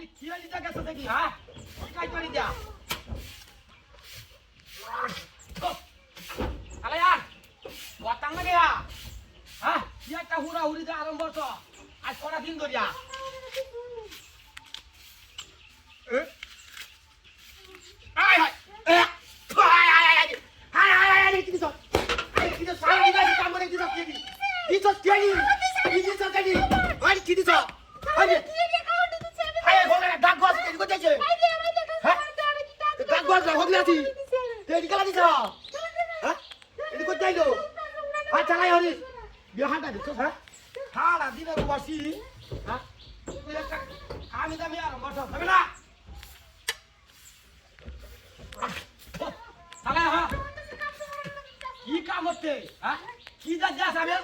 Ani kia ni jaga sa tadi, ha? Kai tu ni dia. Alayan, watang na dia. Ha? Dia ka hura huri da arambho to. Aj kora din doria. Ai hai. Hai ki so. Ai ki so sai ni da kam করে ki so ki. Ki so ki ni. Ki so ki ni. Ai ki so. Ai hai hola dag gos ki ko jaise. Ha? Dag gos la hogla ti. Te di kala di so. Ha? Ini ko jailo. Ha chalai hori. Dia hata di so ha? Hala dina ro basi. Ha? আমি দামি আর বসো হবে না সালা হ্যাঁ কি কাম হচ্ছে হ্যাঁ কি যা যা সাবে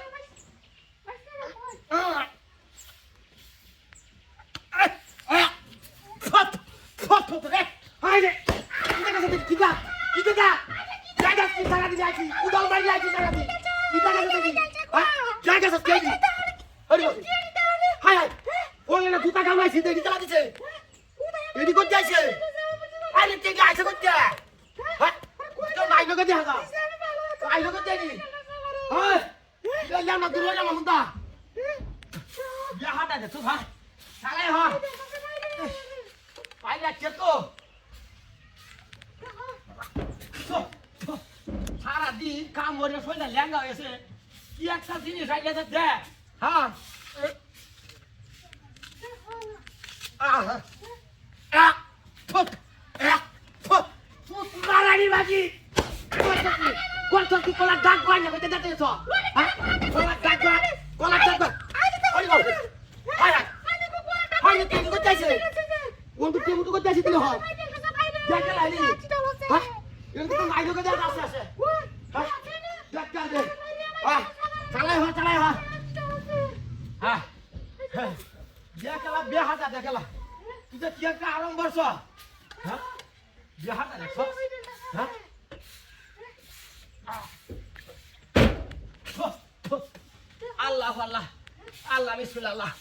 দুটা কামাইছি দেখি চালা দিছে এডি কই যাইছে আরে কে গাইছে কইতে হ্যাঁ তো নাই লগা দেখা গা আই লগা দেনি হ্যাঁ ইয়া ইয়া না দুলা না মুদা ইয়া হাটা দে তো ভাই সালাই হ পাইলা চেতো সারা দিন কাম করে শরীরটা ল্যাঙ্গা হয়েছে কি একটা জিনিস আইলে দে হ্যাঁ Marani lagi. Kau kolak dagwan yang kita datang so. Kolak dagwan. Kolak dagwan. Ayo. Ayo. Ayo kita ikut aja. Untuk kita ikut aja dulu ha. Jaga lagi. Hah? Yang kita ayo kita atas aja. Hah? Jaga deh. Ah. Salai ha. Ah. Dia kalah biar hata dia kalah. Kita tiap ke arang berso. Hah? Biar hata dia so. Hah? Allah Allah. Allah bismillah Allah.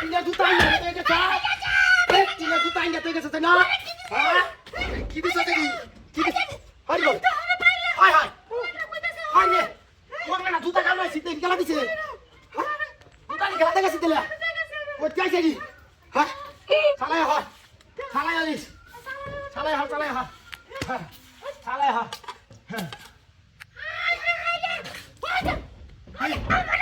Tidak jutanya tega sa. Tidak jutanya tega sa tena. Hah? Kita saja ni. Kita. Hari go. Hai hai. Hai ni. Orang nak juta kalau masih tinggal lagi sih. Juta ni kalau tengah situ lah. Buat kaj jadi. Hah? Salah ya ha. Salah ya Lis. Salah ya ha. Salah ya ha. Hai.